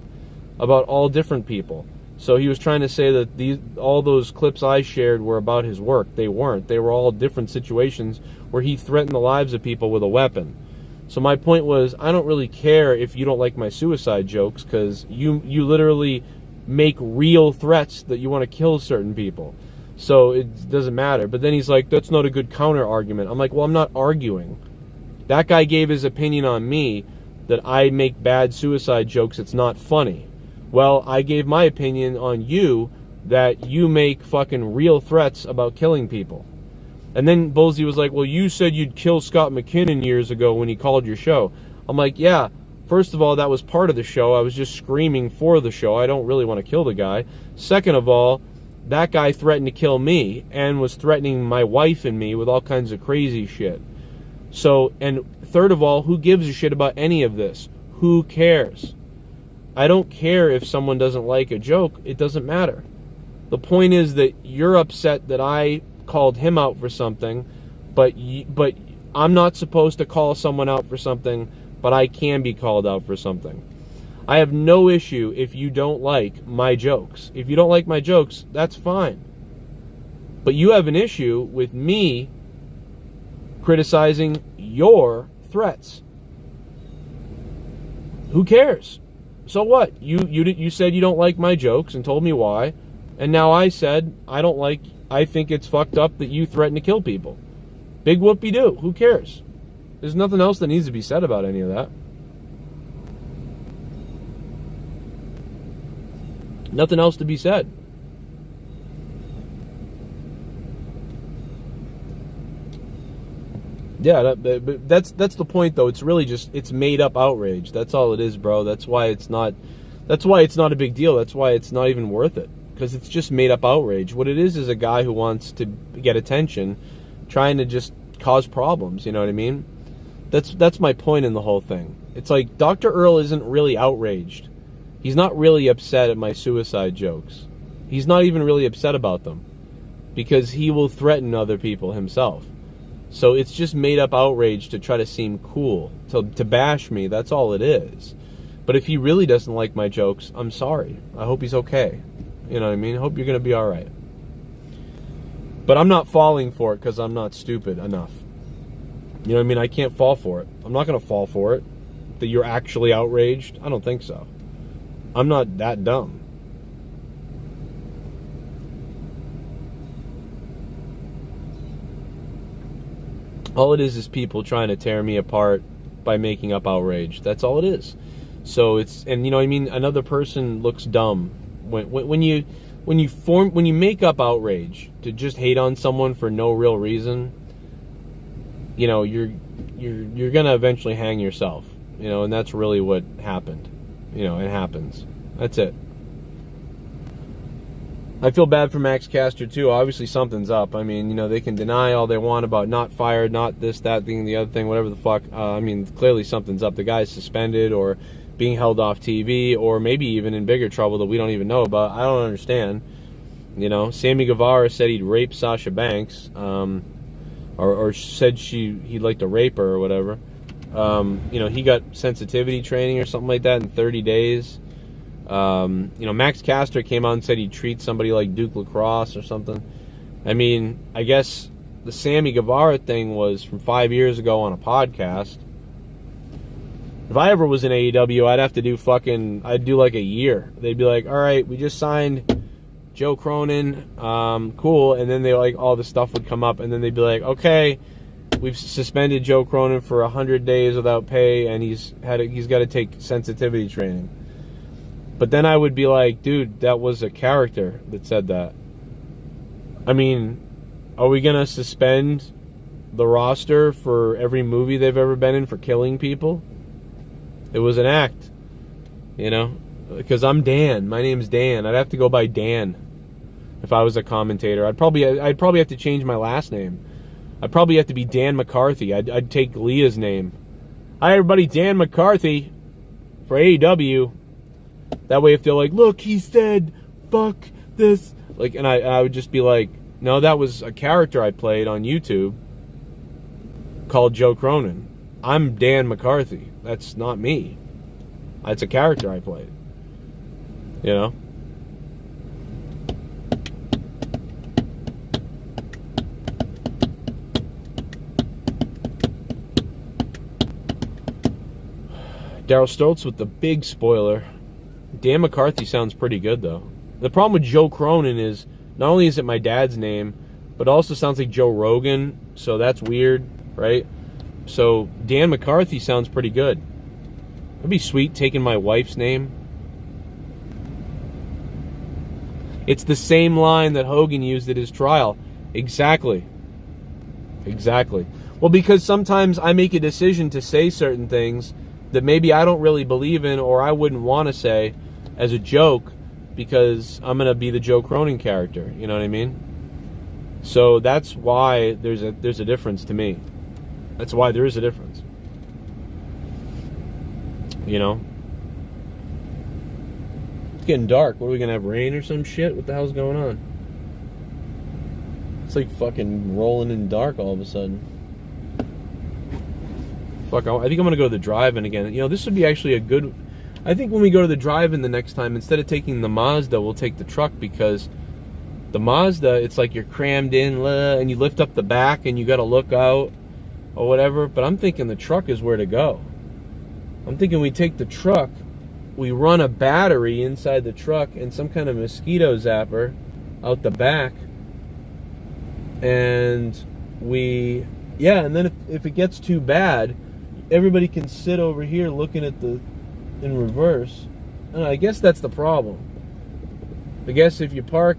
about all different people. So he was trying to say that all those clips I shared were about his work. They weren't. They were all different situations where he threatened the lives of people with a weapon. So my point was, I don't really care if you don't like my suicide jokes, because you literally make real threats that you want to kill certain people. So it doesn't matter. But then he's like, that's not a good counter argument. I'm like, well, I'm not arguing. That guy gave his opinion on me that I make bad suicide jokes. It's not funny. Well, I gave my opinion on you that you make fucking real threats about killing people. And then Bullseye was like, well, you said you'd kill Scott McKinnon years ago when he called your show. I'm like, yeah, first of all, that was part of the show. I was just screaming for the show. I don't really want to kill the guy. Second of all, that guy threatened to kill me and was threatening my wife and me with all kinds of crazy shit. So, and third of all, who gives a shit about any of this? Who cares? I don't care if someone doesn't like a joke. It doesn't matter. The point is that you're upset that I called him out for something, but I'm not supposed to call someone out for something, but I can be called out for something. I have no issue if you don't like my jokes. If you don't like my jokes, that's fine. But you have an issue with me criticizing your threats. Who cares? So what? You said you don't like my jokes and told me why, and now I said I think it's fucked up that you threaten to kill people. Big whoopee-doo. Who cares? There's nothing else that needs to be said about any of that. Nothing else to be said. Yeah, that's the point, though. It's really just, it's made up outrage. That's all it is, bro. That's why it's not a big deal. That's why it's not even worth it, because it's just made up outrage. What it is a guy who wants to get attention, trying to just cause problems. You know what I mean? That's my point in the whole thing. It's like Dr. Earl isn't really outraged. He's not really upset at my suicide jokes. He's not even really upset about them, because he will threaten other people himself. So it's just made up outrage to try to seem cool, to bash me. That's all it is. But if he really doesn't like my jokes, I'm sorry. I hope he's okay. You know what I mean? I hope you're going to be all right. But I'm not falling for it because I'm not stupid enough. You know what I mean? I can't fall for it. I'm not going to fall for it. That you're actually outraged? I don't think so. I'm not that dumb. All it is people trying to tear me apart by making up outrage. That's all it is. So it's, and you know what I mean, another person looks dumb when you make up outrage to just hate on someone for no real reason. You know, you're gonna eventually hang yourself. You know, and that's really what happened. You know, it happens. That's it. I feel bad for Max Caster too. Obviously something's up. I mean, you know, they can deny all they want about not fired, not this, that thing, the other thing, whatever the fuck. I mean, clearly something's up. The guy's suspended or being held off TV, or maybe even in bigger trouble that we don't even know about. I don't understand. You know, Sammy Guevara said he'd rape Sasha Banks, or said he'd like to rape her or whatever. You know, he got sensitivity training or something like that in 30 days. You know, Max Caster came out and said he'd treat somebody like Duke Lacrosse or something. I mean, I guess the Sammy Guevara thing was from 5 years ago on a podcast. If I ever was in AEW, I'd have to do I'd do like a year. They'd be like, all right, we just signed Joe Cronin, cool. And then they like all this stuff would come up, and then they'd be like, okay, we've suspended Joe Cronin for 100 days without pay, and he's got to take sensitivity training. But then I would be like, dude, that was a character that said that. I mean, are we gonna suspend the roster for every movie they've ever been in for killing people? It was an act, you know. Because I'm Dan. My name's Dan. I'd have to go by Dan if I was a commentator. I'd probably have to change my last name. I'd probably have to be Dan McCarthy. I'd take Leah's name. Hi, everybody. Dan McCarthy for AEW. That way, if they're like, look, he said, fuck this. Like, and I would just be like, no, that was a character I played on YouTube called Joe Cronin. I'm Dan McCarthy. That's not me. That's a character I played. You know? Daryl Stoltz with the big spoiler. Dan McCarthy sounds pretty good, though. The problem with Joe Cronin is, not only is it my dad's name, but it also sounds like Joe Rogan, so that's weird, right? So Dan McCarthy sounds pretty good. It'd be sweet taking my wife's name. It's the same line that Hogan used at his trial. Exactly. Exactly. Well, because sometimes I make a decision to say certain things that maybe I don't really believe in, or I wouldn't want to say as a joke, because I'm going to be the Joe Cronin character. You know what I mean? So that's why there's a difference to me. That's why there is a difference. You know? It's getting dark. What are we going to have, rain or some shit? What the hell's going on? It's like fucking rolling in dark all of a sudden. Fuck, I think I'm going to go to the drive-in again. You know, this would be actually a good... I think when we go to the drive-in the next time, instead of taking the Mazda, we'll take the truck, because the Mazda, it's like you're crammed in, and you lift up the back and you got to look out or whatever. But I'm thinking the truck is where to go. I'm thinking we take the truck, we run a battery inside the truck and some kind of mosquito zapper out the back, and we... Yeah, and then if it gets too bad, everybody can sit over here looking at the... in reverse. I guess that's the problem. I guess if you park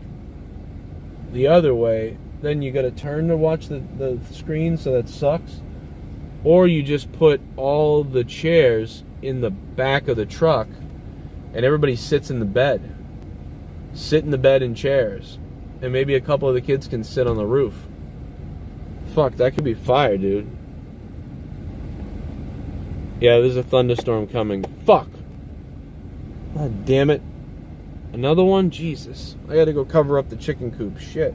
the other way, then you got to turn to watch the screen, so that sucks. Or you just put all the chairs in the back of the truck and everybody sits in the bed. Sit in the bed in chairs. And maybe a couple of the kids can sit on the roof. Fuck, that could be fire, dude. Yeah, there's a thunderstorm coming. Fuck. God damn it. Another one? Jesus. I gotta go cover up the chicken coop. Shit.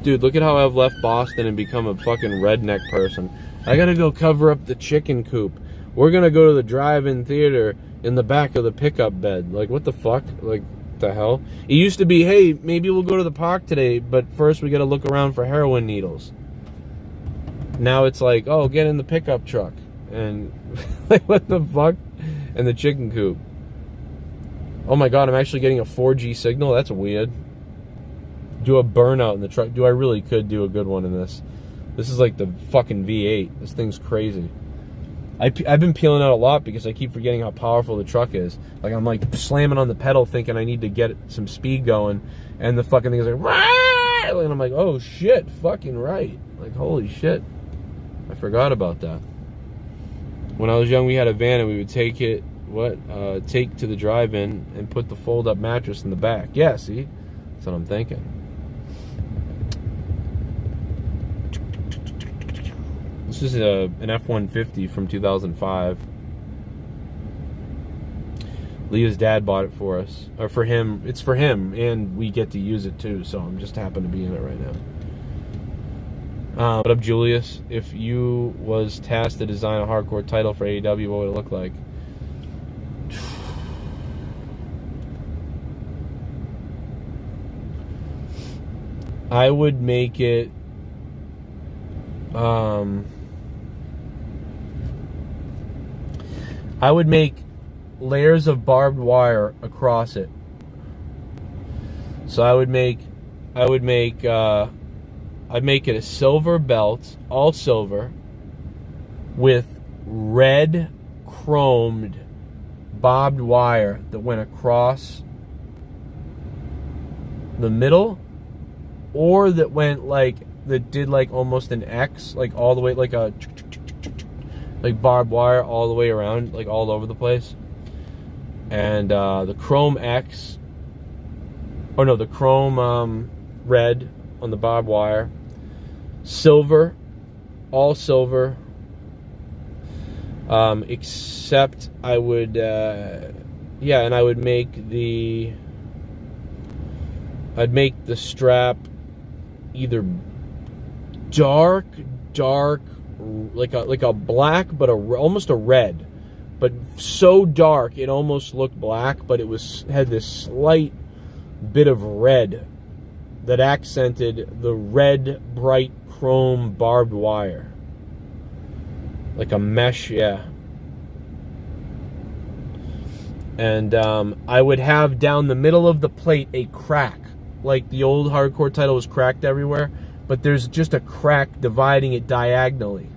Dude, look at how I've left Boston and become a fucking redneck person. I gotta go cover up the chicken coop. We're gonna go to the drive-in theater in the back of the pickup bed. Like, what the fuck? Like, the hell? It used to be, hey, maybe we'll go to the park today, but first we gotta look around for heroin needles. Now it's like, oh, get in the pickup truck. And, like, what the fuck? And the chicken coop. Oh my god, I'm actually getting a 4G signal? That's weird. Do a burnout in the truck. Dude, I really could do a good one in this. This is like the fucking V8. This thing's crazy. I've been peeling out a lot because I keep forgetting how powerful the truck is. Like, I'm like slamming on the pedal thinking I need to get some speed going, and the fucking thing is like, Rah! And I'm like, oh shit, fucking right. Like, holy shit. I forgot about that. When I was young, we had a van and we would take it, take to the drive-in and put the fold-up mattress in the back. Yeah, see? That's what I'm thinking. This is an F-150 from 2005. Leah's dad bought it for us. Or for him. It's for him, and we get to use it too, so I'm just happen to be in it right now. What up, Julius? If you was tasked to design a hardcore title for AEW, what would it look like? I would make it I would make layers of barbed wire across it. So I'd make it a silver belt, all silver, with red chromed bobbed wire that went across the middle, or that went that did almost an X, all the way, like barbed wire all the way around, all over the place. And the chrome X, or no, the chrome red on the barbed wire, silver, all silver, except I would, and I would make I'd make the strap either dark, like a black, but almost a red, but so dark it almost looked black, but it had this slight bit of red that accented the red, bright chrome barbed wire, like a mesh, yeah. And I would have down the middle of the plate a crack, like the old hardcore title was cracked everywhere, but there's just a crack dividing it diagonally,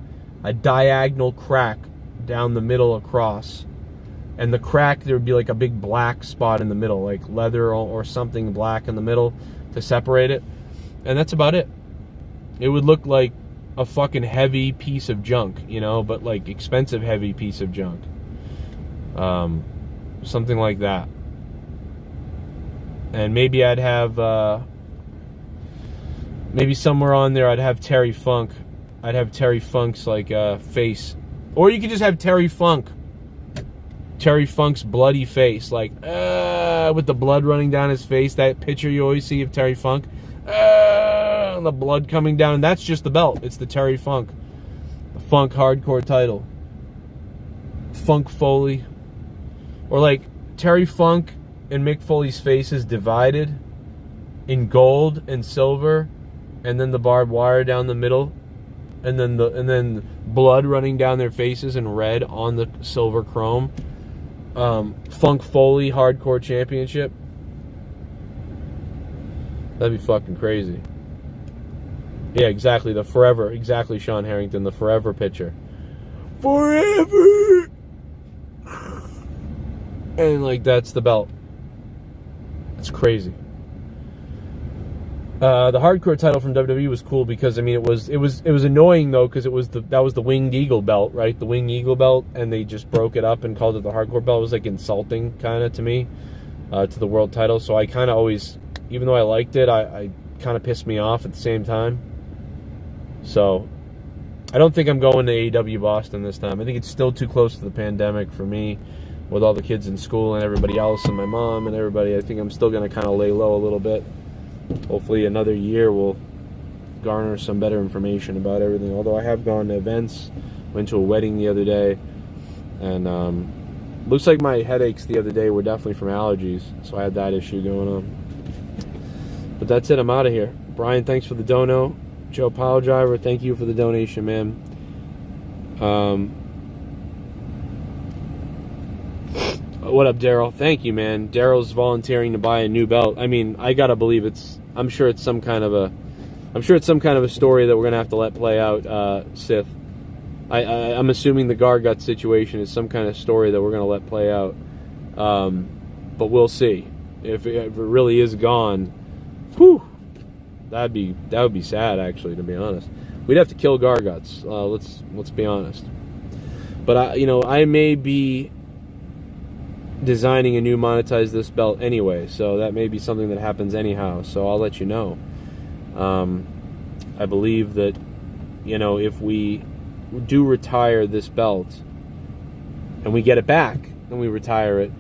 a diagonal crack down the middle across. And the crack, there would be like a big black spot in the middle, like leather or something black in the middle to separate it. And that's about it. It would look like a fucking heavy piece of junk, but like expensive heavy piece of junk. Something like that. And maybe I'd have, maybe somewhere on there I'd have Terry Funk. I'd have Terry Funk's face. Or you could just have Terry Funk. Terry Funk's bloody face, with the blood running down his face. That picture you always see of Terry Funk, and the blood coming down. And that's just the belt. It's the Terry Funk, the Funk hardcore title. Funk Foley, or Terry Funk and Mick Foley's faces divided in gold and silver, and then the barbed wire down the middle, and then blood running down their faces in red on the silver chrome. Funk Foley Hardcore Championship. That'd be fucking crazy. Yeah, exactly. The forever. Exactly, Sean Harrington. The forever picture. Forever! And that's the belt. It's crazy. The hardcore title from WWE was cool because it was annoying though, because that was the Winged Eagle belt, right? The Winged Eagle belt, and they just broke it up and called it the hardcore belt. It was insulting kind of to me, to the world title. So I kind of always, even though I liked it, I kind of pissed me off at the same time. So I don't think I'm going to AEW Boston this time. I think it's still too close to the pandemic for me, with all the kids in school and everybody else and my mom and everybody. I think I'm still going to kind of lay low a little bit. Hopefully another year will garner some better information about everything. Although I have gone to events, went to a wedding the other day, and looks like my headaches the other day were definitely from allergies, so I had that issue going on. But that's it, I'm out of here. Brian, thanks for the dono. Joe Pile Driver, thank you for the donation, man. What up, Daryl? Thank you, man. Daryl's volunteering to buy a new belt. I mean, I gotta believe I'm sure it's some kind of a story that we're gonna have to let play out, Sith. I'm assuming the Gargut situation is some kind of story that we're gonna let play out. But we'll see. If it really is gone, whew, that would be sad, actually, to be honest. We'd have to kill Garguts. Let's be honest. But I may be designing a new monetize this belt anyway, so that may be something that happens anyhow, so I'll let you know. I believe that if we do retire this belt and we get it back and we retire it,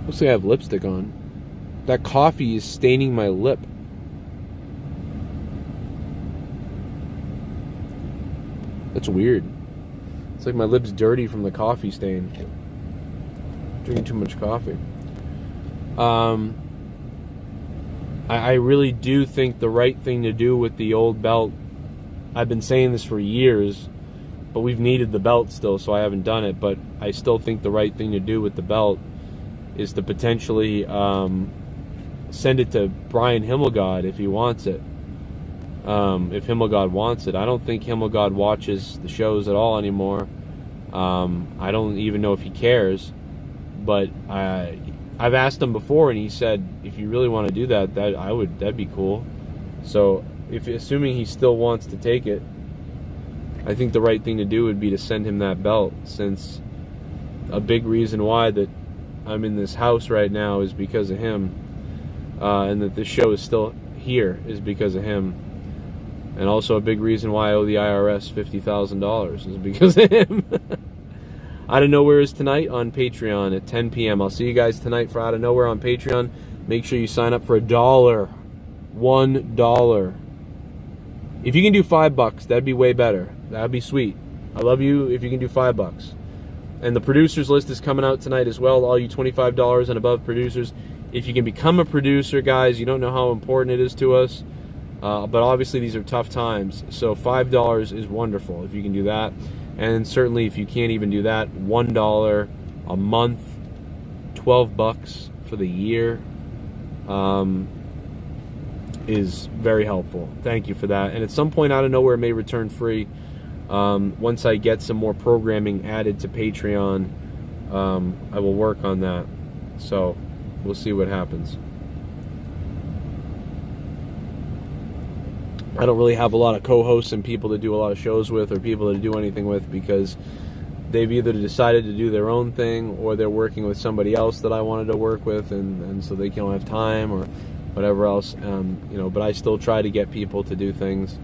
looks like I have lipstick on. That coffee is staining my lip. That's weird. It's like my lip's dirty from the coffee stain. Drinking too much coffee. I really do think the right thing to do with the old belt, I've been saying this for years, but we've needed the belt still, so I haven't done it. But I still think the right thing to do with the belt is to potentially send it to Brian Himmelgod if he wants it. If Himmelgod wants it. I don't think Himmelgod watches the shows at all anymore. I don't even know if he cares. But I've asked him before, and he said if you really want to do that, that'd be cool. So assuming he still wants to take it, I think the right thing to do would be to send him that belt, since a big reason why that I'm in this house right now is because of him, and that this show is still here is because of him, and also a big reason why I owe the IRS $50,000 is because of him. Out of Nowhere is tonight on Patreon at 10 p.m. I'll see you guys tonight for Out of Nowhere on Patreon. Make sure you sign up for $1. $1. If you can do $5, that'd be way better. That'd be sweet. I love you if you can do $5. And the producers list is coming out tonight as well. All you $25 and above producers. If you can become a producer, guys, you don't know how important it is to us. But obviously these are tough times. So $5 is wonderful if you can do that. And certainly if you can't even do that, $1 a month, $12 for the year is very helpful. Thank you for that. And at some point, Out of Nowhere it may return free. Once I get some more programming added to Patreon, I will work on that. So we'll see what happens. I don't really have a lot of co-hosts and people to do a lot of shows with, or people to do anything with, because they've either decided to do their own thing, or they're working with somebody else that I wanted to work with, and so they don't have time or whatever else. But I still try to get people to do things.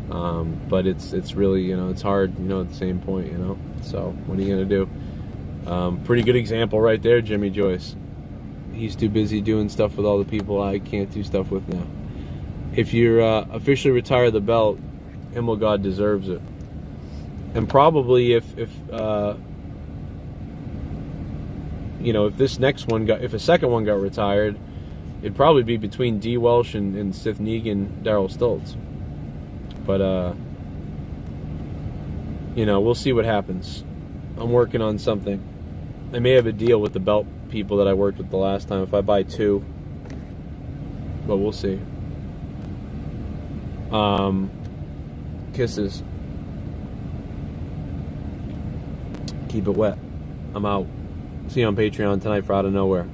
But it's really, it's hard, at the same point, So what are you gonna do? Pretty good example right there, Jimmy Joyce. He's too busy doing stuff with all the people I can't do stuff with now. If you're officially retire the belt, Himmelgod deserves it. And probably if this next one if a second one got retired, it'd probably be between D. Welsh and Sith Negan, Daryl Stoltz. But we'll see what happens. I'm working on something. I may have a deal with the belt people that I worked with the last time if I buy 2. But we'll see. Kisses. Keep it wet. I'm out. See you on Patreon tonight for Out of Nowhere.